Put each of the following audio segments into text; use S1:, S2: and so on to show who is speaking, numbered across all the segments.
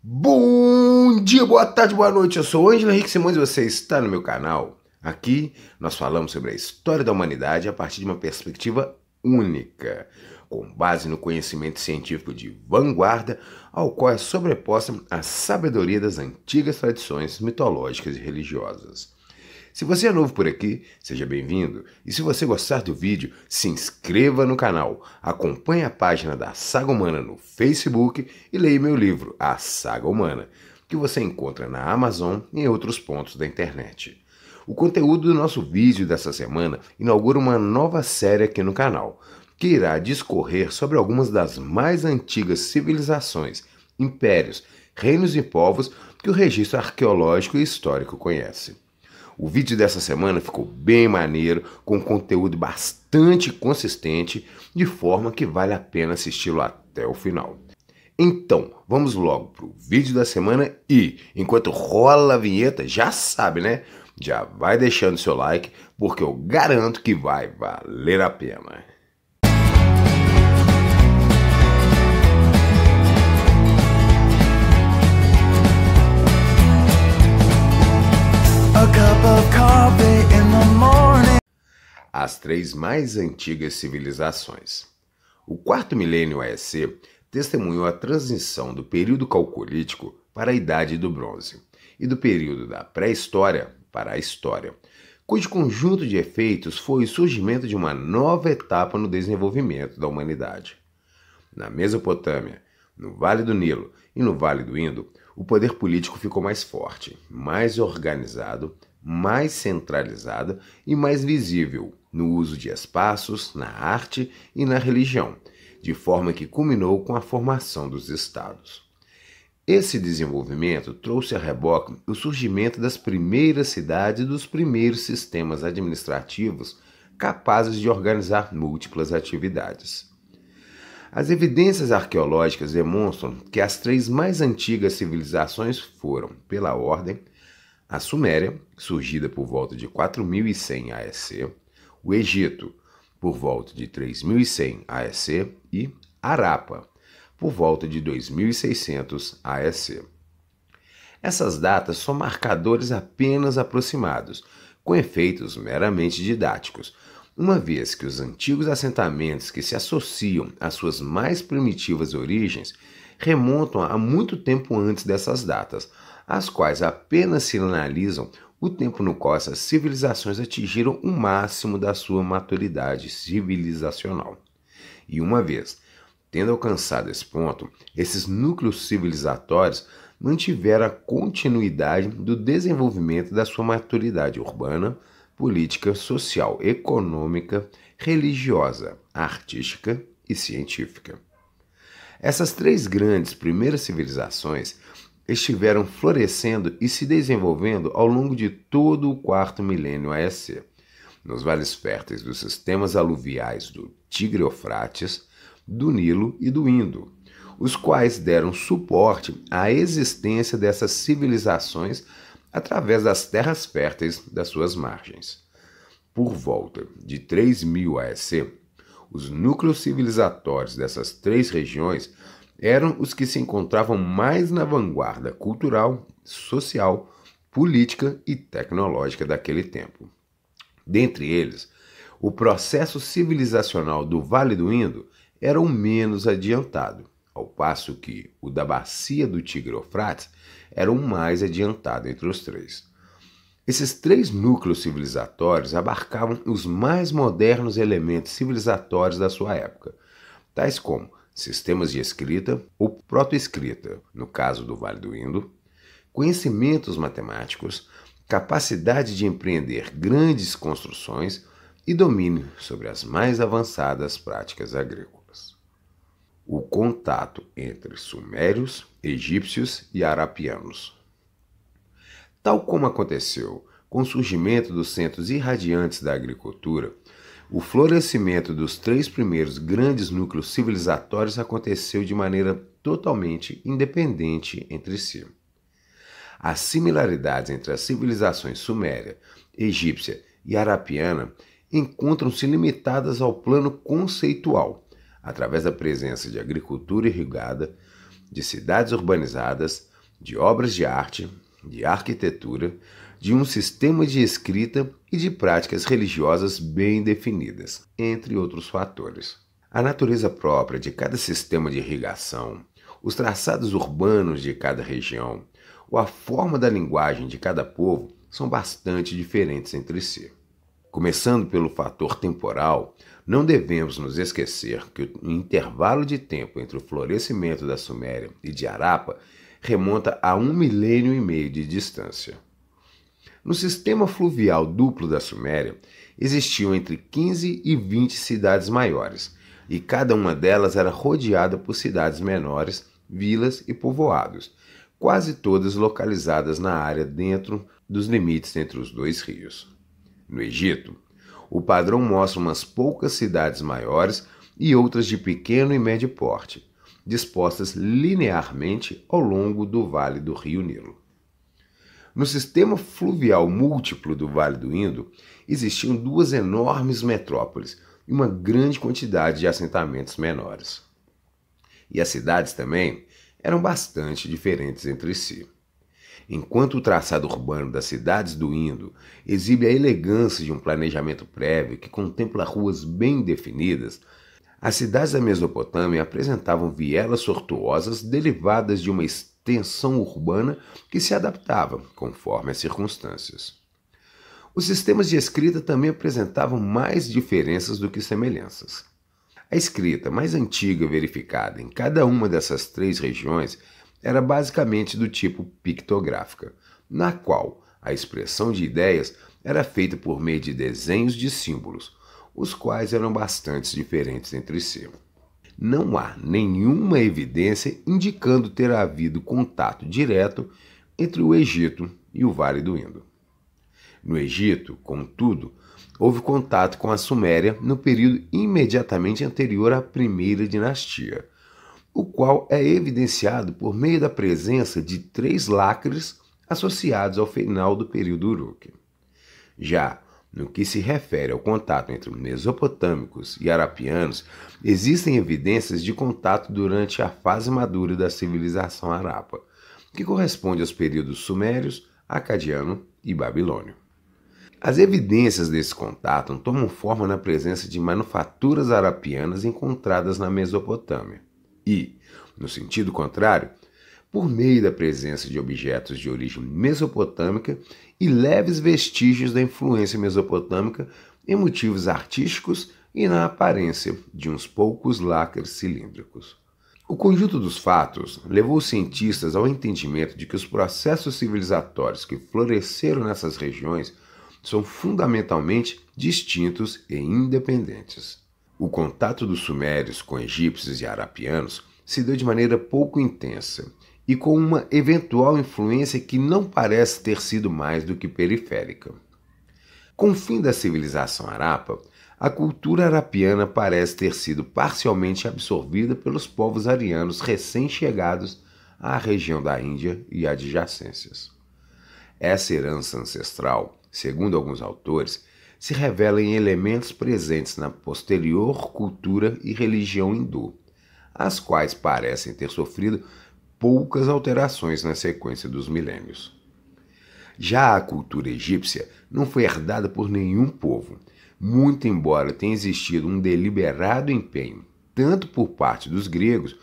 S1: Bom dia, boa tarde, boa noite. Eu sou Ângelo Henrique Simões e você está no meu canal. Aqui nós falamos sobre a história da humanidade a partir de uma perspectiva única, com base no conhecimento científico de vanguarda, ao qual é sobreposta a sabedoria das antigas tradições mitológicas e religiosas. Se você é novo por aqui, seja bem-vindo. E se você gostar do vídeo, se inscreva no canal, acompanhe a página da Saga Humana no Facebook e leia meu livro, A Saga Humana, que você encontra na Amazon e em outros pontos da internet. O conteúdo do nosso vídeo dessa semana inaugura uma nova série aqui no canal, que irá discorrer sobre algumas das mais antigas civilizações, impérios, reinos e povos que o registro arqueológico e histórico conhece. O vídeo dessa semana ficou bem maneiro, com conteúdo bastante consistente, de forma que vale a pena assisti-lo até o final. Então, vamos logo para o vídeo da semana e, enquanto rola a vinheta, já sabe, né? Já vai deixando seu like, porque eu garanto que vai valer a pena. As três mais antigas civilizações. O quarto milênio AEC testemunhou a transição do período calcolítico para a Idade do Bronze e do período da pré-história para a História, cujo conjunto de efeitos foi o surgimento de uma nova etapa no desenvolvimento da humanidade. Na Mesopotâmia, no Vale do Nilo e no Vale do Indo, o poder político ficou mais forte, mais organizado, mais centralizado e mais visível no uso de espaços, na arte e na religião, de forma que culminou com a formação dos estados. Esse desenvolvimento trouxe a reboque o surgimento das primeiras cidades e dos primeiros sistemas administrativos capazes de organizar múltiplas atividades. As evidências arqueológicas demonstram que as três mais antigas civilizações foram, pela ordem, a Suméria, surgida por volta de 4100 AEC, o Egito, por volta de 3100 AEC e Harappa, por volta de 2600 AEC. Essas datas são marcadores apenas aproximados, com efeitos meramente didáticos, uma vez que os antigos assentamentos que se associam às suas mais primitivas origens remontam a muito tempo antes dessas datas, as quais apenas sinalizam o tempo no qual essas civilizações atingiram o máximo da sua maturidade civilizacional. E uma vez tendo alcançado esse ponto, esses núcleos civilizatórios mantiveram a continuidade do desenvolvimento da sua maturidade urbana, política, social, econômica, religiosa, artística e científica. Essas três grandes primeiras civilizações estiveram florescendo e se desenvolvendo ao longo de todo o quarto milênio AEC, nos vales férteis dos sistemas aluviais do Tigre-Eufrates, do Nilo e do Indo, os quais deram suporte à existência dessas civilizações através das terras férteis das suas margens. Por volta de 3000 AEC, os núcleos civilizatórios dessas três regiões eram os que se encontravam mais na vanguarda cultural, social, política e tecnológica daquele tempo. Dentre eles, o processo civilizacional do Vale do Indo era o menos adiantado, ao passo que o da bacia do Tigre-Eufrates era o mais adiantado entre os três. Esses três núcleos civilizatórios abarcavam os mais modernos elementos civilizatórios da sua época, tais como sistemas de escrita ou protoescrita, no caso do Vale do Indo, conhecimentos matemáticos, capacidade de empreender grandes construções e domínio sobre as mais avançadas práticas agrícolas. O contato entre sumérios, egípcios e arapianos. Tal como aconteceu com o surgimento dos centros irradiantes da agricultura, o florescimento dos três primeiros grandes núcleos civilizatórios aconteceu de maneira totalmente independente entre si. As similaridades entre as civilizações suméria, egípcia e arapiana encontram-se limitadas ao plano conceitual, através da presença de agricultura irrigada, de cidades urbanizadas, de obras de arte, de arquitetura, de um sistema de escrita e de práticas religiosas bem definidas, entre outros fatores. A natureza própria de cada sistema de irrigação, os traçados urbanos de cada região, ou a forma da linguagem de cada povo são bastante diferentes entre si. Começando pelo fator temporal, não devemos nos esquecer que o intervalo de tempo entre o florescimento da Suméria e de Harappa remonta a 1,5 milênio de distância. No sistema fluvial duplo da Suméria, existiam entre 15 e 20 cidades maiores, e cada uma delas era rodeada por cidades menores, vilas e povoados, quase todas localizadas na área dentro dos limites entre os dois rios. No Egito, o padrão mostra umas poucas cidades maiores e outras de pequeno e médio porte, dispostas linearmente ao longo do vale do rio Nilo. No sistema fluvial múltiplo do Vale do Indo, existiam duas enormes metrópoles e uma grande quantidade de assentamentos menores. E as cidades também eram bastante diferentes entre si. Enquanto o traçado urbano das cidades do Indo exibe a elegância de um planejamento prévio que contempla ruas bem definidas, as cidades da Mesopotâmia apresentavam vielas tortuosas derivadas de uma extensão urbana que se adaptava conforme as circunstâncias. Os sistemas de escrita também apresentavam mais diferenças do que semelhanças. A escrita mais antiga verificada em cada uma dessas três regiões era basicamente do tipo pictográfica, na qual a expressão de ideias era feita por meio de desenhos de símbolos, os quais eram bastante diferentes entre si. Não há nenhuma evidência indicando ter havido contato direto entre o Egito e o Vale do Indo. No Egito, contudo, houve contato com a Suméria no período imediatamente anterior à primeira dinastia, o qual é evidenciado por meio da presença de 3 lacres associados ao final do período Uruk. Já no que se refere ao contato entre mesopotâmicos e arapianos, existem evidências de contato durante a fase madura da civilização Harappa, que corresponde aos períodos sumérios, acadiano e babilônio. As evidências desse contato tomam forma na presença de manufaturas arapianas encontradas na Mesopotâmia e, no sentido contrário, por meio da presença de objetos de origem mesopotâmica e leves vestígios da influência mesopotâmica em motivos artísticos e na aparência de uns poucos lacres cilíndricos. O conjunto dos fatos levou os cientistas ao entendimento de que os processos civilizatórios que floresceram nessas regiões são fundamentalmente distintos e independentes. O contato dos sumérios com egípcios e arapianos se deu de maneira pouco intensa e com uma eventual influência que não parece ter sido mais do que periférica. Com o fim da civilização Harappa, a cultura arapiana parece ter sido parcialmente absorvida pelos povos arianos recém-chegados à região da Índia e adjacências. Essa herança ancestral, segundo alguns autores, se revela em elementos presentes na posterior cultura e religião hindu, as quais parecem ter sofrido poucas alterações na sequência dos milênios. Já a cultura egípcia não foi herdada por nenhum povo, muito embora tenha existido um deliberado empenho, tanto por parte dos gregos,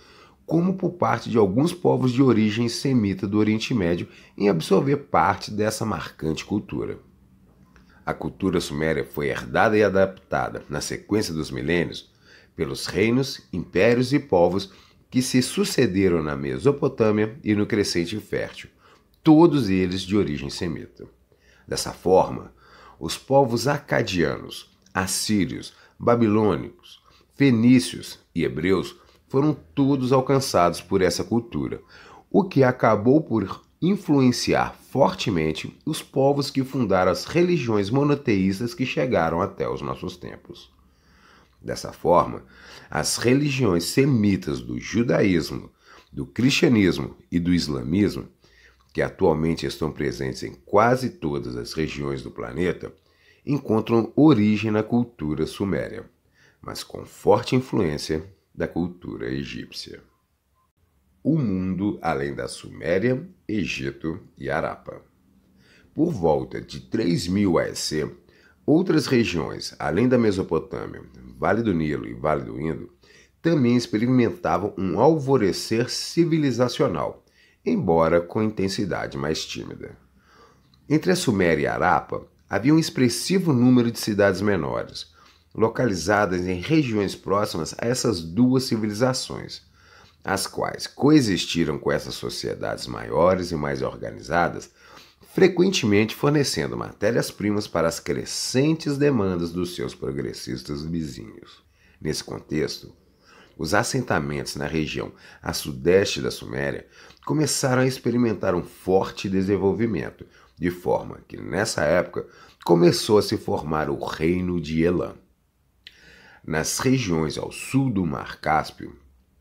S1: como por parte de alguns povos de origem semita do Oriente Médio em absorver parte dessa marcante cultura. A cultura suméria foi herdada e adaptada, na sequência dos milênios, pelos reinos, impérios e povos que se sucederam na Mesopotâmia e no Crescente Fértil, todos eles de origem semita. Dessa forma, os povos acadianos, assírios, babilônicos, fenícios e hebreus foram todos alcançados por essa cultura, o que acabou por influenciar fortemente os povos que fundaram as religiões monoteístas que chegaram até os nossos tempos. Dessa forma, as religiões semitas do judaísmo, do cristianismo e do islamismo, que atualmente estão presentes em quase todas as regiões do planeta, encontram origem na cultura suméria, mas com forte influência da cultura egípcia. o mundo além da Suméria, Egito e Harappa. Por volta de 3000 AEC, outras regiões, além da Mesopotâmia, Vale do Nilo e Vale do Indo, também experimentavam um alvorecer civilizacional, embora com intensidade mais tímida. Entre a Suméria e Harappa, havia um expressivo número de cidades menores, localizadas em regiões próximas a essas duas civilizações, as quais coexistiram com essas sociedades maiores e mais organizadas, frequentemente fornecendo matérias-primas para as crescentes demandas dos seus progressistas vizinhos. Nesse contexto, os assentamentos na região a sudeste da Suméria começaram a experimentar um forte desenvolvimento, de forma que, nessa época, começou a se formar o Reino de Elam. Nas regiões ao sul do Mar Cáspio,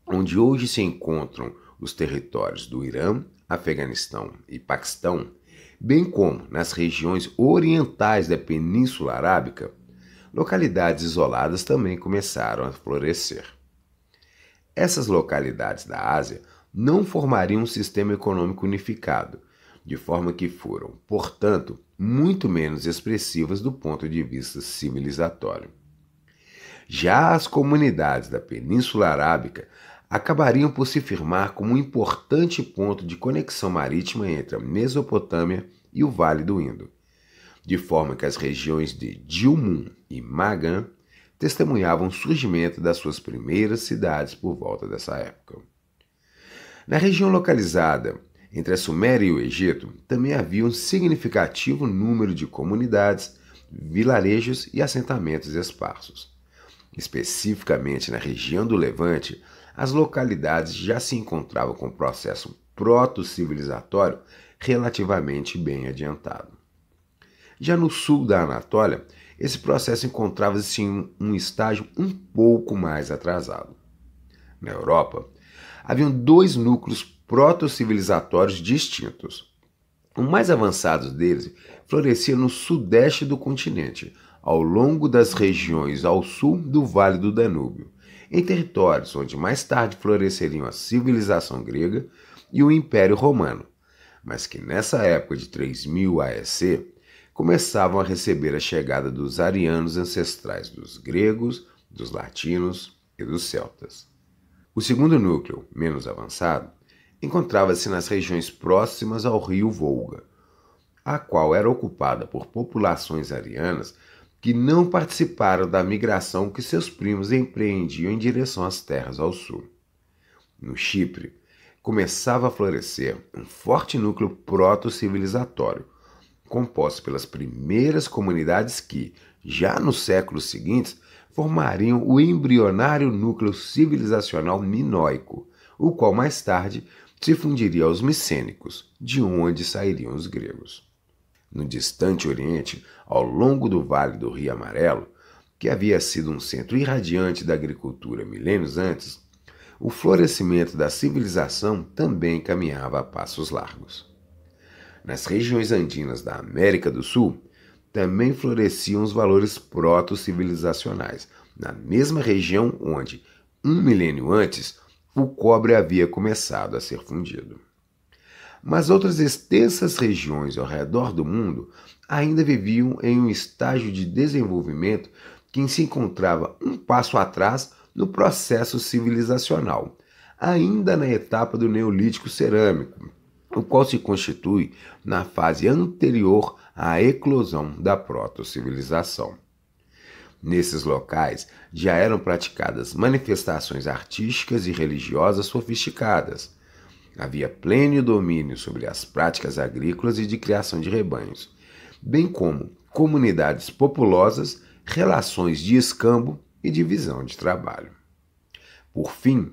S1: onde hoje se encontram os territórios do Irã, Afeganistão e Paquistão, bem como nas regiões orientais da Península Arábica, localidades isoladas também começaram a florescer. Essas localidades da Ásia não formariam um sistema econômico unificado, de forma que foram, portanto, muito menos expressivas do ponto de vista civilizatório. Já as comunidades da Península Arábica acabariam por se firmar como um importante ponto de conexão marítima entre a Mesopotâmia e o Vale do Indo, de forma que as regiões de Dilmun e Magan testemunhavam o surgimento das suas primeiras cidades por volta dessa época. Na região localizada entre a Suméria e o Egito, também havia um significativo número de comunidades, vilarejos e assentamentos esparsos. Especificamente na região do Levante, as localidades já se encontravam com um processo proto-civilizatório relativamente bem adiantado. Já no sul da Anatólia, esse processo encontrava-se em um estágio um pouco mais atrasado. Na Europa, haviam dois núcleos proto-civilizatórios distintos. O mais avançado deles florescia no sudeste do continente, ao longo das regiões ao sul do Vale do Danúbio, em territórios onde mais tarde floresceriam a civilização grega e o Império Romano, mas que nessa época de 3000 AEC começavam a receber a chegada dos arianos ancestrais dos gregos, dos latinos e dos celtas. O segundo núcleo, menos avançado, encontrava-se nas regiões próximas ao rio Volga, a qual era ocupada por populações arianas que não participaram da migração que seus primos empreendiam em direção às terras ao sul. No Chipre, começava a florescer um forte núcleo proto-civilizatório, composto pelas primeiras comunidades que, já nos séculos seguintes, formariam o embrionário núcleo civilizacional minoico, o qual mais tarde se fundiria aos micênicos, de onde sairiam os gregos. No distante Oriente, ao longo do Vale do Rio Amarelo, que havia sido um centro irradiante da agricultura milênios antes, o florescimento da civilização também caminhava a passos largos. Nas regiões andinas da América do Sul, também floresciam os valores proto-civilizacionais, na mesma região onde, um milênio antes, o cobre havia começado a ser fundido. Mas outras extensas regiões ao redor do mundo ainda viviam em um estágio de desenvolvimento que se encontrava um passo atrás no processo civilizacional, ainda na etapa do Neolítico Cerâmico, o qual se constitui na fase anterior à eclosão da proto-civilização. Nesses locais já eram praticadas manifestações artísticas e religiosas sofisticadas. Havia pleno domínio sobre as práticas agrícolas e de criação de rebanhos, bem como comunidades populosas, relações de escambo e divisão de trabalho. Por fim,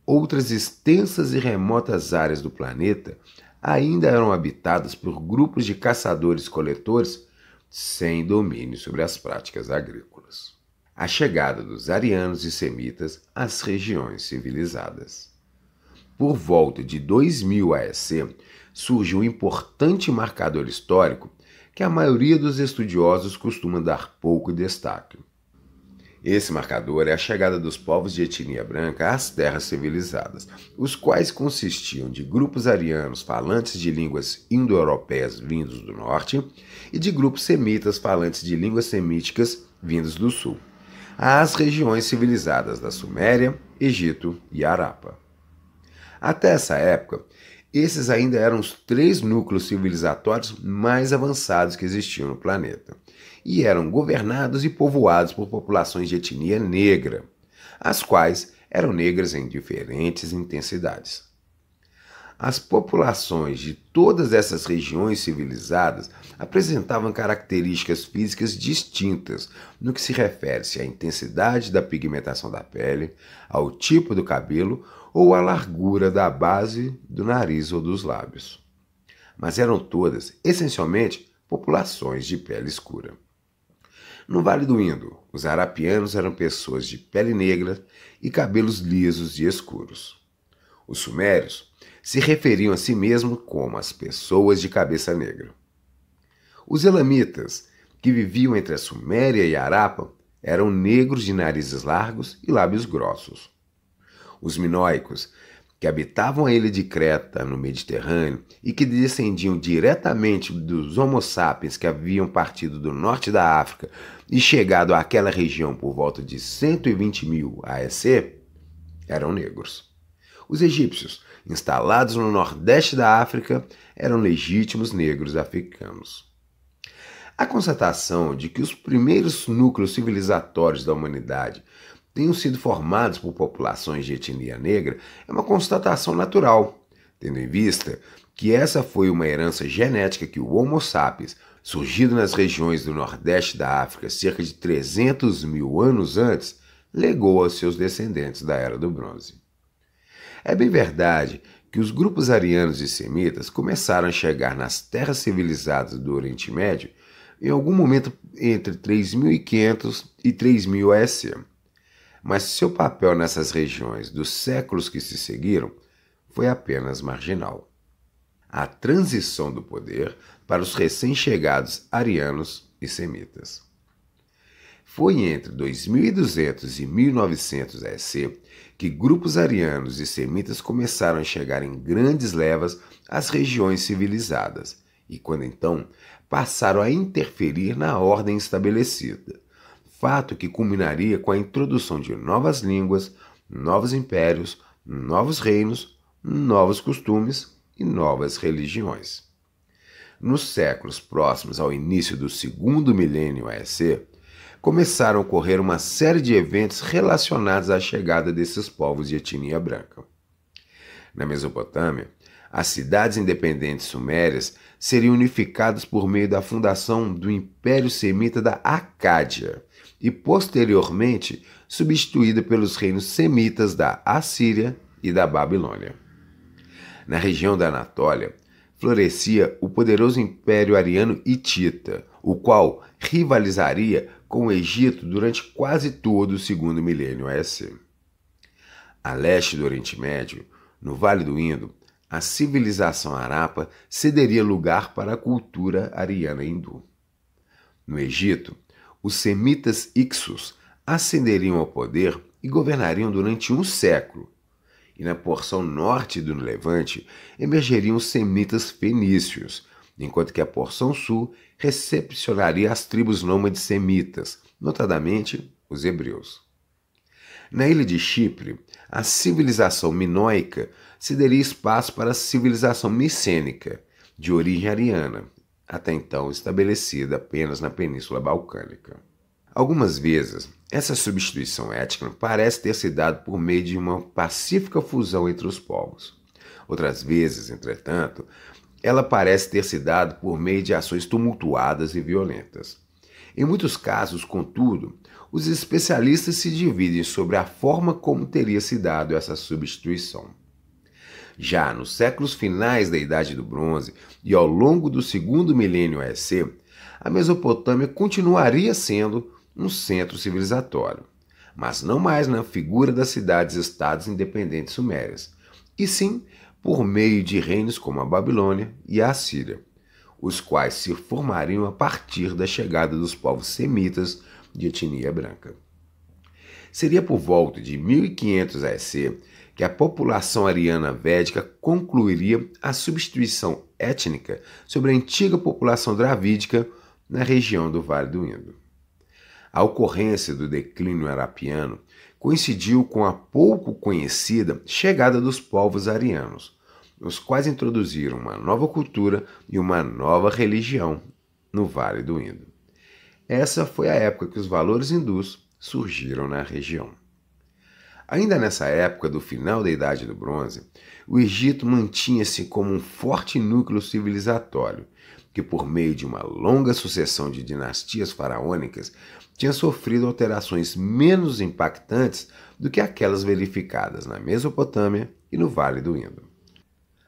S1: outras extensas e remotas áreas do planeta ainda eram habitadas por grupos de caçadores-coletores sem domínio sobre as práticas agrícolas. A chegada dos arianos e semitas às regiões civilizadas. Por volta de 2000 AEC, surgiu um importante marcador histórico que a maioria dos estudiosos costuma dar pouco destaque. Esse marcador é a chegada dos povos de etnia branca às terras civilizadas, os quais consistiam de grupos arianos falantes de línguas indo-europeias vindos do norte e de grupos semitas falantes de línguas semíticas vindos do sul, às regiões civilizadas da Suméria, Egito e Harappa. Até essa época, esses ainda eram os 3 núcleos civilizatórios mais avançados que existiam no planeta, e eram governados e povoados por populações de etnia negra, as quais eram negras em diferentes intensidades. As populações de todas essas regiões civilizadas apresentavam características físicas distintas no que se refere-se à intensidade da pigmentação da pele, ao tipo do cabelo ou à largura da base do nariz ou dos lábios. Mas eram todas, essencialmente, populações de pele escura. No Vale do Indo, os arapianos eram pessoas de pele negra e cabelos lisos e escuros. Os sumérios se referiam a si mesmos como as pessoas de cabeça negra. Os elamitas, que viviam entre a Suméria e Harappa, eram negros de narizes largos e lábios grossos. Os minoicos, que habitavam a ilha de Creta, no Mediterrâneo, e que descendiam diretamente dos Homo sapiens que haviam partido do norte da África e chegado àquela região por volta de 120.000 AEC, eram negros. Os egípcios, instalados no nordeste da África, eram legítimos negros africanos. A constatação de que os primeiros núcleos civilizatórios da humanidade tenham sido formados por populações de etnia negra é uma constatação natural, tendo em vista que essa foi uma herança genética que o Homo sapiens, surgido nas regiões do nordeste da África cerca de 300.000 anos antes, legou aos seus descendentes da Era do Bronze. É bem verdade que os grupos arianos e semitas começaram a chegar nas terras civilizadas do Oriente Médio em algum momento entre 3.500 e 3.000 AEC. Mas seu papel nessas regiões dos séculos que se seguiram foi apenas marginal. A transição do poder para os recém-chegados arianos e semitas. Foi entre 2200 e 1900 AEC que grupos arianos e semitas começaram a chegar em grandes levas às regiões civilizadas, e quando então passaram a interferir na ordem estabelecida, fato que culminaria com a introdução de novas línguas, novos impérios, novos reinos, novos costumes e novas religiões. Nos séculos próximos ao início do 2º milênio AEC, começaram a ocorrer uma série de eventos relacionados à chegada desses povos de etnia branca. Na Mesopotâmia, as cidades independentes sumérias seriam unificadas por meio da fundação do Império Semita da Acádia e, posteriormente, substituída pelos reinos semitas da Assíria e da Babilônia. Na região da Anatólia, florescia o poderoso Império Ariano Hitita, o qual rivalizaria com o Egito durante quase todo o 2º milênio AEC. A leste do Oriente Médio, no Vale do Indo, a civilização Harappa cederia lugar para a cultura ariana hindu. No Egito, os semitas Hyksos ascenderiam ao poder e governariam durante um século, e na porção norte do Levante emergeriam os semitas fenícios, enquanto que a porção sul recepcionaria as tribos nômades semitas, notadamente os hebreus. Na ilha de Chipre, a civilização minoica cederia espaço para a civilização micênica, de origem ariana, até então estabelecida apenas na Península Balcânica. Algumas vezes, essa substituição étnica parece ter se dado por meio de uma pacífica fusão entre os povos. Outras vezes, entretanto, ela parece ter se dado por meio de ações tumultuadas e violentas. Em muitos casos, contudo, os especialistas se dividem sobre a forma como teria se dado essa substituição. Já nos séculos finais da Idade do Bronze e ao longo do 2º milênio AEC, a Mesopotâmia continuaria sendo um centro civilizatório, mas não mais na figura das cidades-estados independentes sumérias, e sim por meio de reinos como a Babilônia e a Assíria, os quais se formariam a partir da chegada dos povos semitas de etnia branca. Seria por volta de 1500 AEC que a população ariana védica concluiria a substituição étnica sobre a antiga população dravídica na região do Vale do Indo. A ocorrência do declínio arapiano coincidiu com a pouco conhecida chegada dos povos arianos, os quais introduziram uma nova cultura e uma nova religião no Vale do Indo. Essa foi a época que os valores hindus surgiram na região. Ainda nessa época do final da Idade do Bronze, o Egito mantinha-se como um forte núcleo civilizatório, que por meio de uma longa sucessão de dinastias faraônicas tinha sofrido alterações menos impactantes do que aquelas verificadas na Mesopotâmia e no Vale do Indo.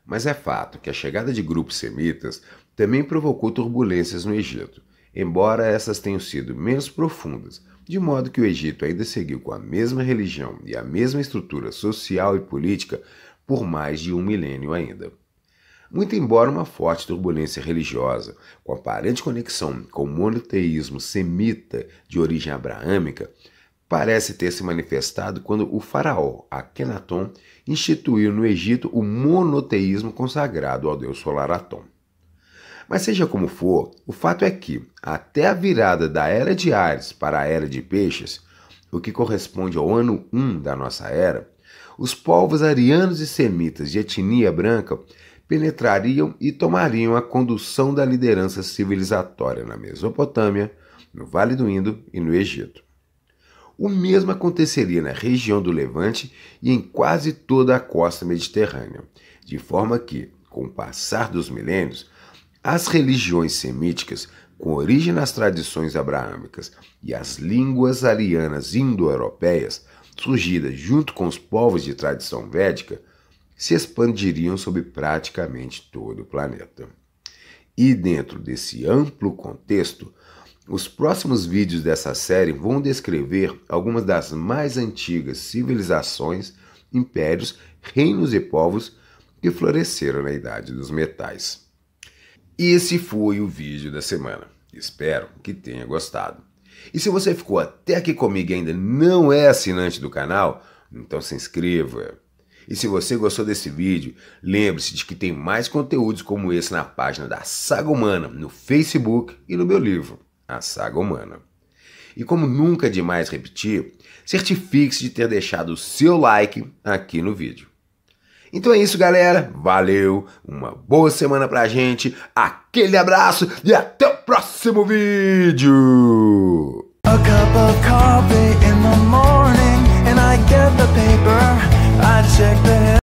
S1: Mas é fato que a chegada de grupos semitas também provocou turbulências no Egito, embora essas tenham sido menos profundas, de modo que o Egito ainda seguiu com a mesma religião e a mesma estrutura social e política por mais de um milênio ainda. Muito embora uma forte turbulência religiosa, com aparente conexão com o monoteísmo semita de origem abraâmica, parece ter se manifestado quando o faraó Akenaton instituiu no Egito o monoteísmo consagrado ao deus solar Atom. Mas seja como for, o fato é que, até a virada da Era de Áries para a Era de Peixes, o que corresponde ao ano 1 da nossa era, os povos arianos e semitas de etnia branca penetrariam e tomariam a condução da liderança civilizatória na Mesopotâmia, no Vale do Indo e no Egito. O mesmo aconteceria na região do Levante e em quase toda a costa mediterrânea, de forma que, com o passar dos milênios, as religiões semíticas, com origem nas tradições abraâmicas, e as línguas arianas indo-europeias, surgidas junto com os povos de tradição védica, se expandiriam sobre praticamente todo o planeta. E dentro desse amplo contexto, os próximos vídeos dessa série vão descrever algumas das mais antigas civilizações, impérios, reinos e povos que floresceram na Idade dos Metais. Esse foi o vídeo da semana. Espero que tenha gostado. E se você ficou até aqui comigo e ainda não é assinante do canal, então se inscreva. E se você gostou desse vídeo, lembre-se de que tem mais conteúdos como esse na página da Saga Humana, no Facebook e no meu livro, A Saga Humana. E como nunca é demais repetir, certifique-se de ter deixado o seu like aqui no vídeo. Então é isso, galera. Valeu, uma boa semana pra gente, aquele abraço e até o próximo vídeo!
S2: A cup of coffee in the morning and I get the paper, I check the